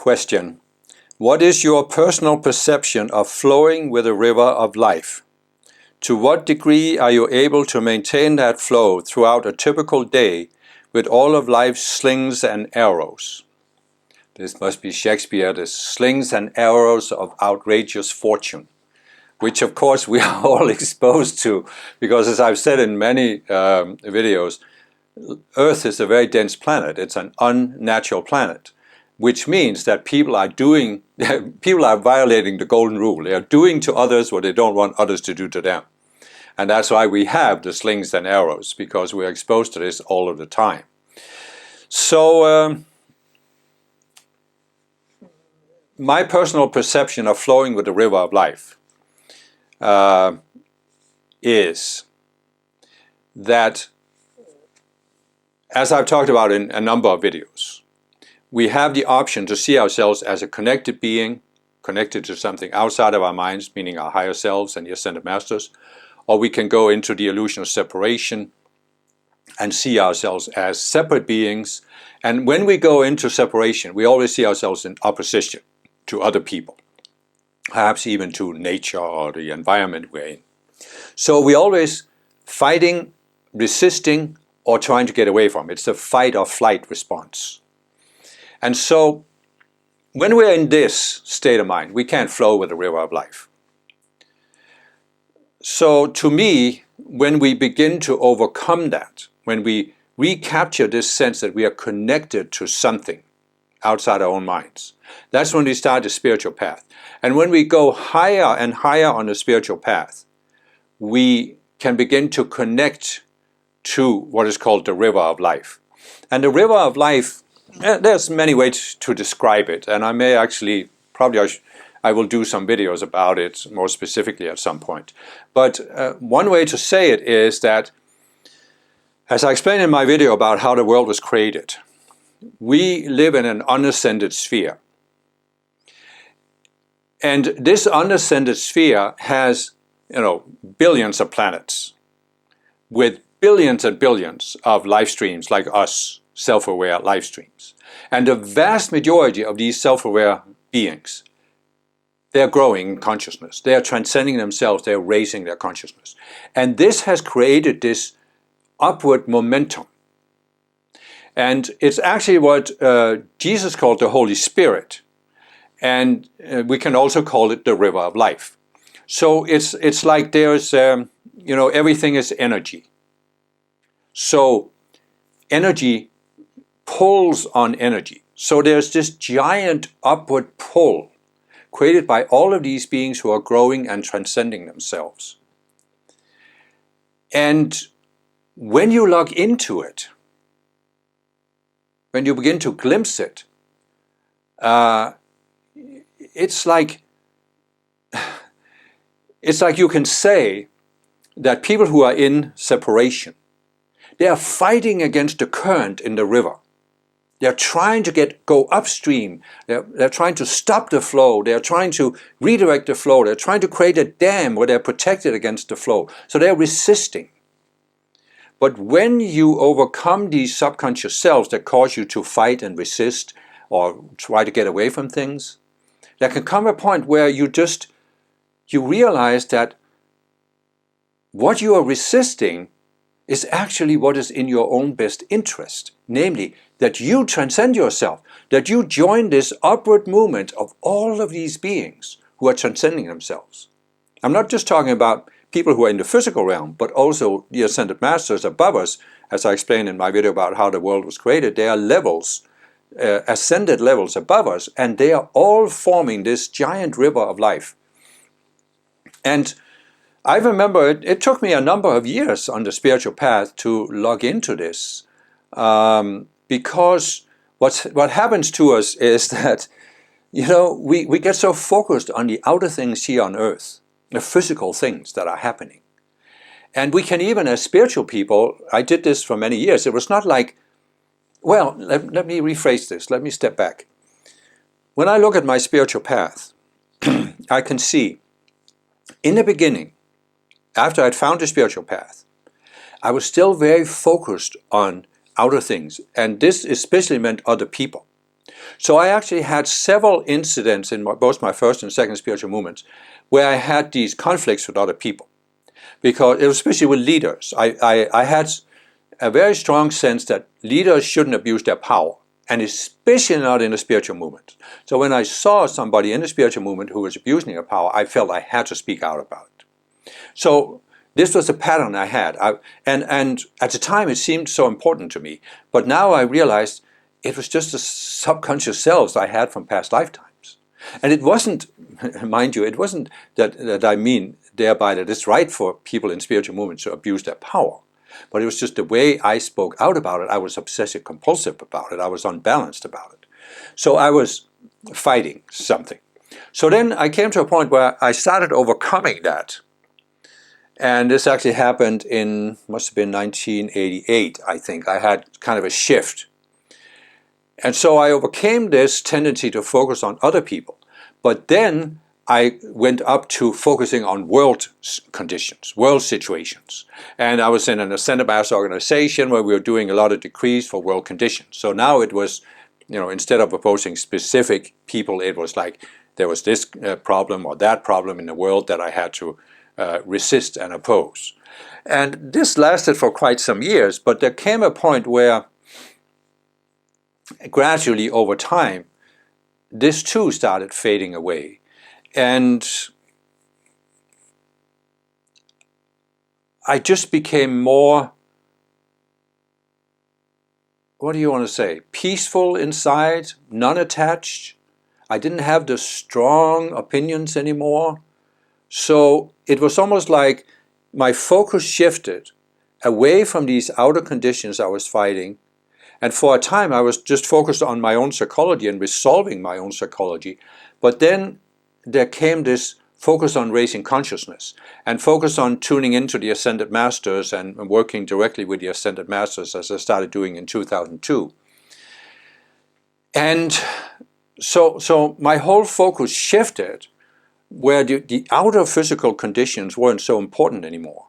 Question: what is your personal perception of flowing with a river of life? To what degree are you able to maintain that flow throughout a typical day with all of life's slings and arrows? This must be Shakespeare, the slings and arrows of outrageous fortune, which of course we are all exposed to, because as I've said in many videos, Earth is a very dense planet. It's an unnatural planet, which means that people are violating the golden rule. They are doing to others what they don't want others to do to them. And that's why we have the slings and arrows, because we are exposed to this all of the time. So my personal perception of flowing with the river of life is that, as I've talked about in a number of videos, we have the option to see ourselves as a connected being, connected to something outside of our minds, meaning our higher selves and the ascended masters, or we can go into the illusion of separation and see ourselves as separate beings. And when we go into separation, we always see ourselves in opposition to other people, perhaps even to nature or the environment we're in. So we're always fighting, resisting, or trying to get away from. It's a fight or flight response. And so when we're in this state of mind, we can't flow with the river of life. So to me, when we begin to overcome that, when we recapture this sense that we are connected to something outside our own minds, that's when we start the spiritual path. And when we go higher and higher on the spiritual path, we can begin to connect to what is called the river of life. And the river of life, there's many ways to describe it, and I may actually, I will do some videos about it more specifically at some point. But one way to say it is that, as I explained in my video about how the world was created, we live in an unascended sphere. And this unascended sphere has, billions of planets with billions and billions of life streams like us, self-aware life streams. And the vast majority of these self-aware beings, they're growing in consciousness. They are transcending themselves. They're raising their consciousness. And this has created this upward momentum. And it's actually what Jesus called the Holy Spirit. And we can also call it the river of life. So it's like there's, everything is energy. So energy pulls on energy. So there's this giant upward pull created by all of these beings who are growing and transcending themselves. And when you log into it, when you begin to glimpse it, it's like you can say that people who are in separation, they are fighting against the current in the river. They're trying to go upstream. They're trying to stop the flow. They're trying to redirect the flow. They're trying to create a dam where they're protected against the flow. So they're resisting. But when you overcome these subconscious selves that cause you to fight and resist or try to get away from things, there can come a point where you realize that what you are resisting is actually what is in your own best interest, namely that you transcend yourself, that you join this upward movement of all of these beings who are transcending themselves. I'm not just talking about people who are in the physical realm, but also the ascended masters above us. As I explained in my video about how the world was created, there are levels, ascended levels above us, and they are all forming this giant river of life. And I remember it took me a number of years on the spiritual path to log into this, because what happens to us is that, we get so focused on the outer things here on earth, the physical things that are happening. And we can even, as spiritual people, I did this for many years, it was not like, well, let me rephrase this, let me step back. When I look at my spiritual path, I can see, in the beginning, after I'd found the spiritual path, I was still very focused on outer things, and this especially meant other people. So I actually had several incidents in both my first and second spiritual movements where I had these conflicts with other people, because it was especially with leaders. I had a very strong sense that leaders shouldn't abuse their power, and especially not in a spiritual movement. So when I saw somebody in the spiritual movement who was abusing their power, I felt I had to speak out about it. So this was a pattern I had, and at the time it seemed so important to me, but now I realized it was just the subconscious selves I had from past lifetimes. And it wasn't, mind you, it wasn't that I mean thereby that it's right for people in spiritual movements to abuse their power. But it was just the way I spoke out about it. I was obsessive compulsive about it. I was unbalanced about it. So I was fighting something. So then I came to a point where I started overcoming that. And this actually happened in, must have been 1988, I think. I had kind of a shift. And so I overcame this tendency to focus on other people. But then I went up to focusing on world conditions, world situations. And I was in an ascended master organization where we were doing a lot of decrees for world conditions. So now it was, instead of opposing specific people, it was like there was this problem or that problem in the world that I had to resist and oppose. And this lasted for quite some years, but there came a point where gradually over time, this too started fading away. And I just became more, what do you want to say, peaceful inside, non-attached. I didn't have the strong opinions anymore. So it was almost like my focus shifted away from these outer conditions I was fighting. And for a time I was just focused on my own psychology and resolving my own psychology. But then there came this focus on raising consciousness and focus on tuning into the Ascended Masters and working directly with the Ascended Masters, as I started doing in 2002. And so my whole focus shifted where the outer physical conditions weren't so important anymore.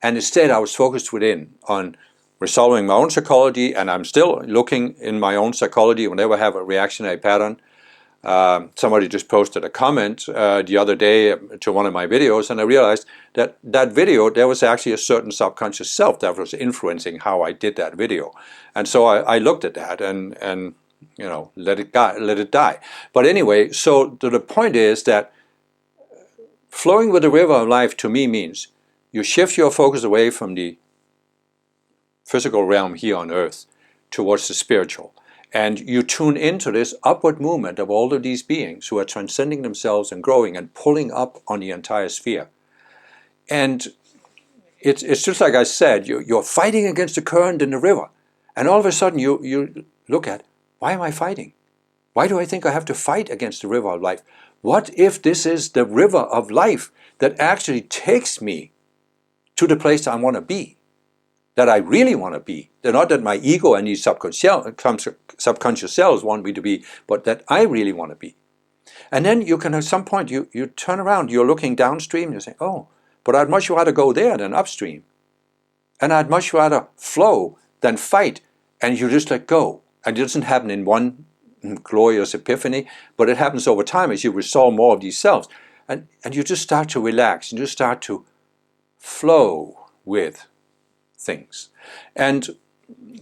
And instead I was focused within on resolving my own psychology, and I'm still looking in my own psychology whenever I have a reactionary pattern. Somebody just posted a comment the other day to one of my videos, and I realized that video, there was actually a certain subconscious self that was influencing how I did that video. And so I looked at that and let it die. But anyway, so the point is that flowing with the river of life to me means you shift your focus away from the physical realm here on earth towards the spiritual. And you tune into this upward movement of all of these beings who are transcending themselves and growing and pulling up on the entire sphere. And it's just like I said, you're fighting against the current in the river. And all of a sudden you look at, why am I fighting? Why do I think I have to fight against the river of life? What if this is the river of life that actually takes me to the place I want to be? That I really want to be. Not that my ego and these subconscious cells want me to be, but that I really want to be. And then you can, at some point, you turn around, you're looking downstream, and you say, oh, but I'd much rather go there than upstream. And I'd much rather flow than fight. And you just let go. And it doesn't happen in one glorious epiphany, but it happens over time as you resolve more of these selves. And you just start to relax, and you just start to flow with things. And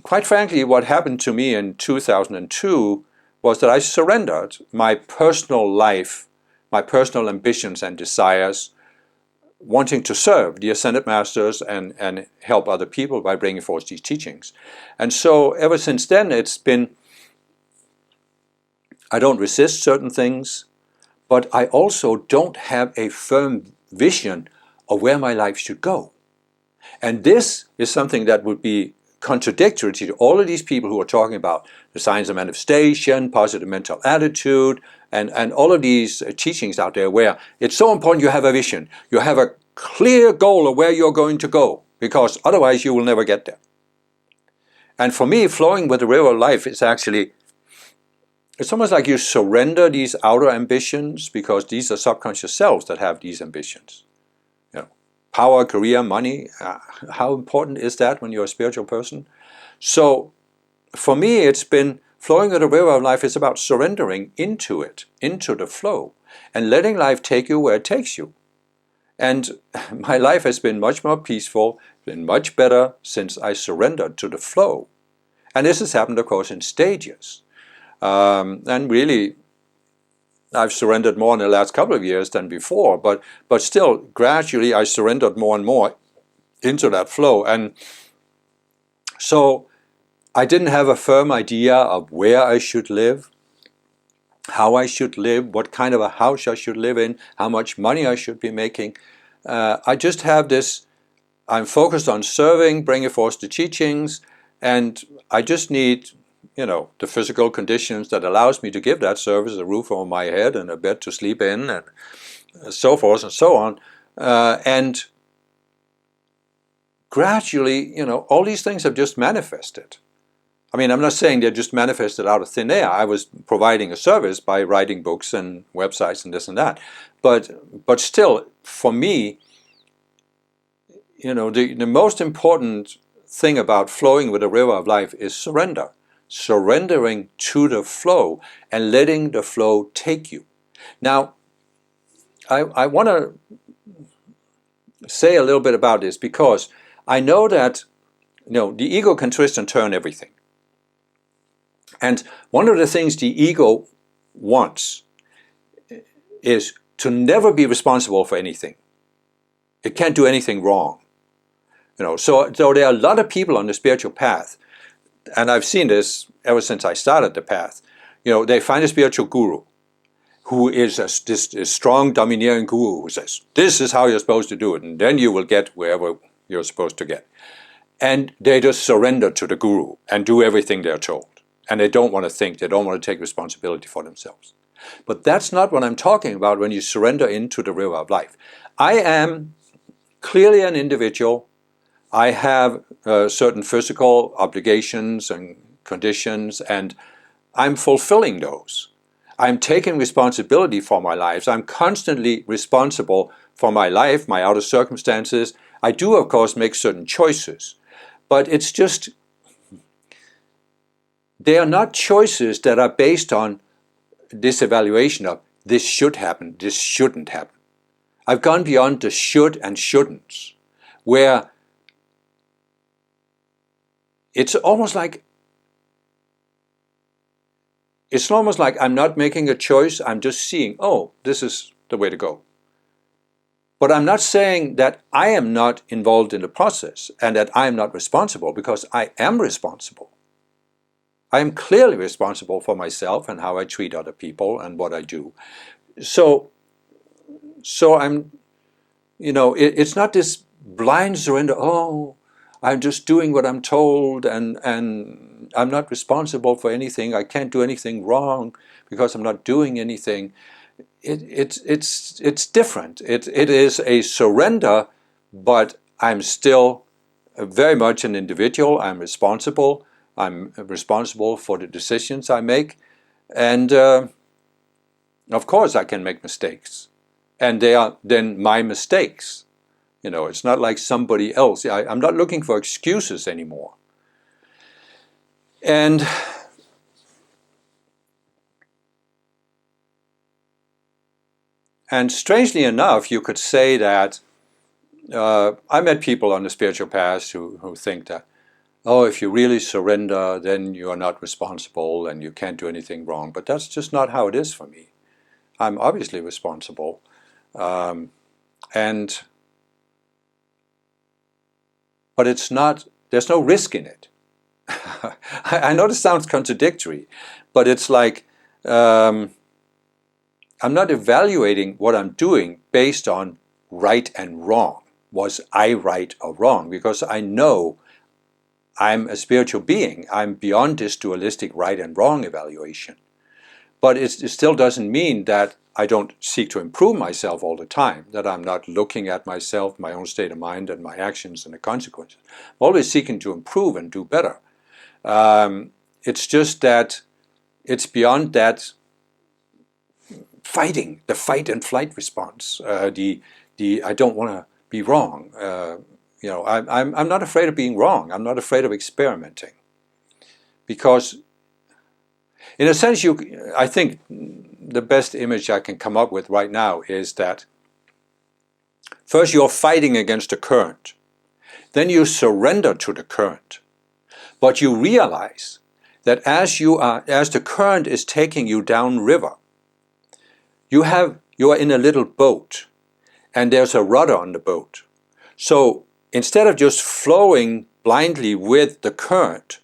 quite frankly, what happened to me in 2002 was that I surrendered my personal life, my personal ambitions and desires, wanting to serve the Ascended Masters and help other people by bringing forth these teachings. And so ever since then, it's been, I don't resist certain things, but I also don't have a firm vision of where my life should go. And this is something that would be contradictory to all of these people who are talking about the science of manifestation, positive mental attitude, and all of these teachings out there where it's so important you have a vision. You have a clear goal of where you're going to go, because otherwise you will never get there. And for me, flowing with the river of life is actually, it's almost like you surrender these outer ambitions, because these are subconscious selves that have these ambitions. Power, career, money, how important is that when you're a spiritual person? So for me, it's been Flowing with the river of life is about surrendering into it, into the flow, and letting life take you where it takes you. And my life has been much more peaceful, been much better since I surrendered to the flow. And this has happened, of course, in stages. And really, I've surrendered more in the last couple of years than before, but still, gradually I surrendered more and more into that flow. And so I didn't have a firm idea of where I should live, how I should live, what kind of a house I should live in, how much money I should be making. I just have this, I'm focused on serving, bringing forth the teachings, and I just need, the physical conditions that allows me to give that service, a roof over my head and a bed to sleep in, and so forth and so on. And gradually, all these things have just manifested. I mean, I'm not saying they're just manifested out of thin air. I was providing a service by writing books and websites and this and that. But still, for me, the most important thing about flowing with the river of life is surrender. Surrendering to the flow and letting the flow take you. Now, I want to say a little bit about this because I know that the ego can twist and turn everything. And one of the things the ego wants is to never be responsible for anything. It can't do anything wrong. So there are a lot of people on the spiritual path, and I've seen this ever since I started the path. They find a spiritual guru who is this strong, domineering guru who says, this is how you're supposed to do it, and then you will get wherever you're supposed to get. And they just surrender to the guru and do everything they're told. And they don't want to think, they don't want to take responsibility for themselves. But that's not what I'm talking about when you surrender into the river of life. I am clearly an individual. I have certain physical obligations and conditions, and I'm fulfilling those. I'm taking responsibility for my lives. I'm constantly responsible for my life, my outer circumstances. I do, of course, make certain choices, but it's just, they are not choices that are based on this evaluation of this should happen, this shouldn't happen. I've gone beyond the should and shouldn'ts, where it's almost like I'm not making a choice, I'm just seeing, oh, this is the way to go. But I'm not saying that I am not involved in the process and that I am not responsible, because I am responsible. I am clearly responsible for myself and how I treat other people and what I do. So I'm, it's not this blind surrender, oh, I'm just doing what I'm told, and I'm not responsible for anything. I can't do anything wrong because I'm not doing anything. It's different. It is a surrender, but I'm still very much an individual. I'm responsible. I'm responsible for the decisions I make, and of course I can make mistakes, and they are then my mistakes. It's not like somebody else. I'm not looking for excuses anymore. And strangely enough, you could say that I met people on the spiritual path who think that, oh, if you really surrender, then you are not responsible and you can't do anything wrong. But that's just not how it is for me. I'm obviously responsible. But it's not, there's no risk in it. I know this sounds contradictory, but it's like I'm not evaluating what I'm doing based on right and wrong. Was I right or wrong? Because I know I'm a spiritual being. I'm beyond this dualistic right and wrong evaluation. But it still doesn't mean that I don't seek to improve myself all the time, that I'm not looking at myself, my own state of mind, and my actions and the consequences. I'm always seeking to improve and do better. It's just that it's beyond that fighting, the fight and flight response. I don't want to be wrong. I'm not afraid of being wrong. I'm not afraid of experimenting, because In a sense, I think the best image I can come up with right now is that first you're fighting against the current, then you surrender to the current, but you realize that as the current is taking you down river, you are in a little boat, and there's a rudder on the boat. So instead of just flowing blindly with the current,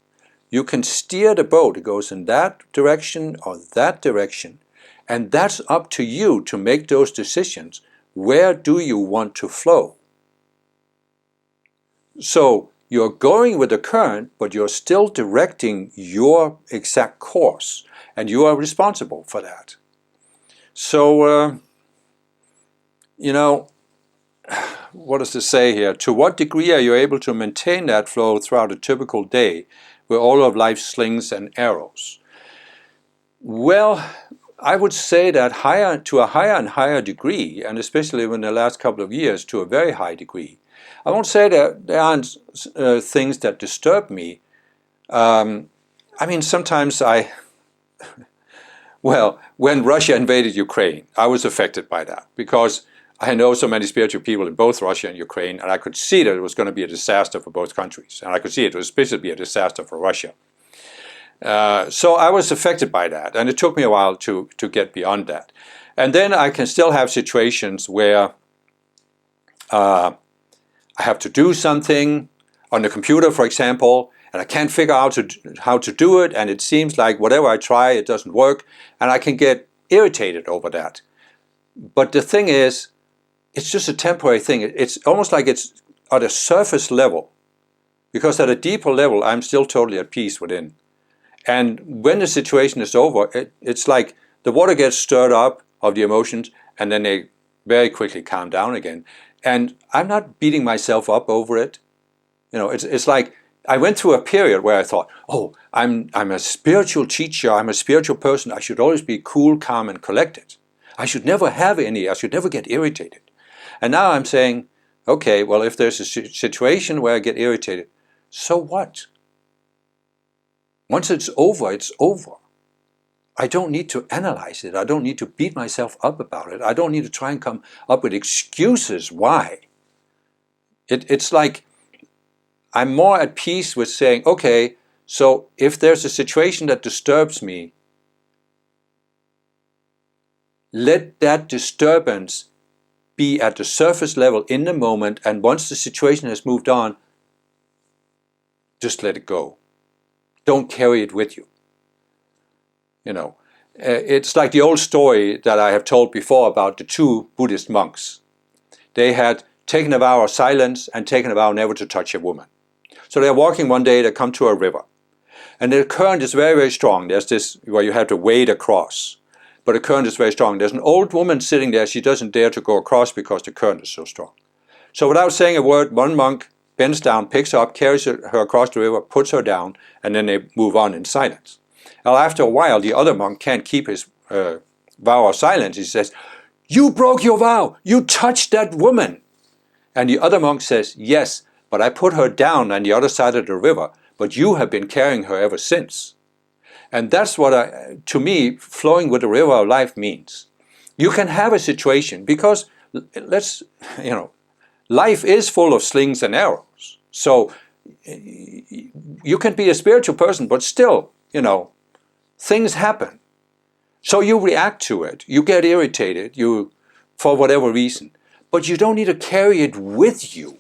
you can steer the boat. It goes in that direction or that direction, and that's up to you to make those decisions. Where do you want to flow? So you're going with the current, but you're still directing your exact course, and you are responsible for that. So, what does it say here? To what degree are you able to maintain that flow throughout a typical day with all of life's slings and arrows? Well, I would say that to a higher and higher degree, and especially in the last couple of years to a very high degree. I won't say that there aren't things that disturb me. Sometimes well, when Russia invaded Ukraine, I was affected by that because I know so many spiritual people in both Russia and Ukraine, and I could see that it was going to be a disaster for both countries, and I could see it was especially be a disaster for Russia. So I was affected by that, and it took me a while to get beyond that. And then I can still have situations where I have to do something on the computer, for example, and I can't figure out how to do it, and it seems like whatever I try, it doesn't work, and I can get irritated over that. But the thing is, it's just a temporary thing. It's almost like it's at a surface level, because at a deeper level, I'm still totally at peace within. And when the situation is over, it's like the water gets stirred up of the emotions, and then they very quickly calm down again. And I'm not beating myself up over it. It's like I went through a period where I thought, oh, I'm a spiritual teacher, I'm a spiritual person, I should always be cool, calm, and collected. I should never get irritated. And now I'm saying, okay, well, if there's a situation where I get irritated, so what? Once it's over, it's over. I don't need to analyze it. I don't need to beat myself up about it. I don't need to try and come up with excuses why. It's like I'm more at peace with saying, okay, so if there's a situation that disturbs me, let that disturbance be at the surface level in the moment, and once the situation has moved on, just let it go. Don't carry it with you. It's like the old story that I have told before about the two Buddhist monks. They had taken a vow of silence and taken a vow never to touch a woman. So they're walking one day, they come to a river. And the current is very, very strong. There's this where you have to wade across. But the current is very strong. There's an old woman sitting there. She doesn't dare to go across because the current is so strong. So without saying a word, one monk bends down, picks her up, carries her across the river, puts her down, and then they move on in silence. Now after a while, the other monk can't keep his vow of silence. He says, "You broke your vow. You touched that woman." And the other monk says, "Yes, but I put her down on the other side of the river, but you have been carrying her ever since." And that's what, to me, flowing with the river of life means. You can have a situation, because life is full of slings and arrows. So you can be a spiritual person, but still, things happen. So you react to it. You get irritated, for whatever reason. But you don't need to carry it with you.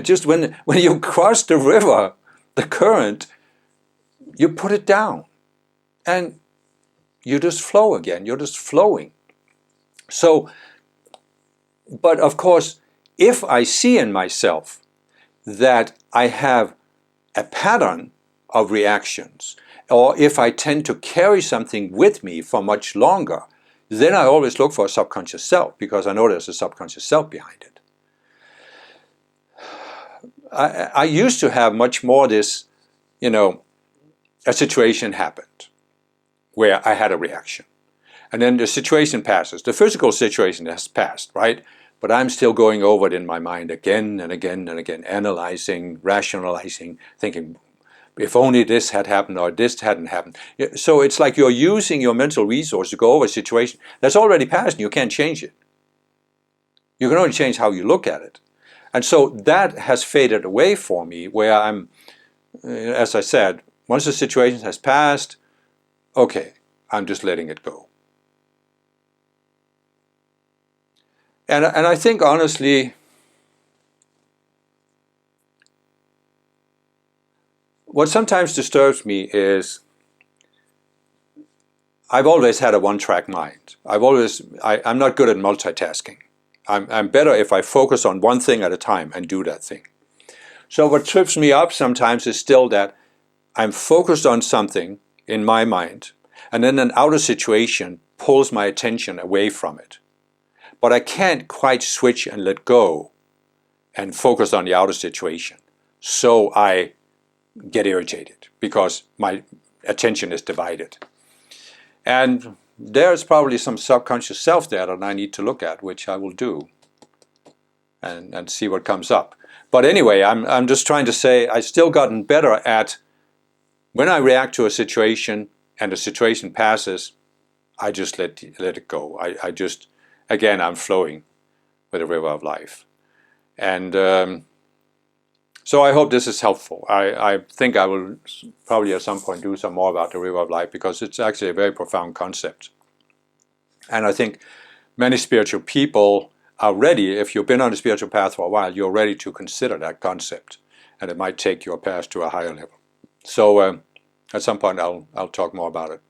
Just when you cross the river, the current, you put it down. And you just flow again. You're just flowing. So, but of course, if I see in myself that I have a pattern of reactions, or if I tend to carry something with me for much longer, then I always look for a subconscious self, because I know there's a subconscious self behind it. I used to have much more this, a situation happened where I had a reaction. And then the situation passes. The physical situation has passed, right? But I'm still going over it in my mind again and again and again, analyzing, rationalizing, thinking, if only this had happened or this hadn't happened. So it's like you're using your mental resource to go over a situation that's already passed and you can't change it. You can only change how you look at it. And so that has faded away for me, where I'm, as I said, once the situation has passed, okay, I'm just letting it go. And I think, honestly, what sometimes disturbs me is I've always had a one-track mind. I'm not good at multitasking. I'm better if I focus on one thing at a time and do that thing. So what trips me up sometimes is still that I'm focused on something in my mind, and then an outer situation pulls my attention away from it. But I can't quite switch and let go and focus on the outer situation. So I get irritated because my attention is divided. And there's probably some subconscious self there that I need to look at, which I will do and see what comes up. But anyway, I'm just trying to say I've still gotten better at, when I react to a situation and the situation passes, I just let it go. I just, again, I'm flowing with the river of life. And so I hope this is helpful. I think I will probably at some point do some more about the river of life, because it's actually a very profound concept. And I think many spiritual people are ready, if you've been on the spiritual path for a while, you're ready to consider that concept, and it might take your path to a higher level. So at some point I'll talk more about it.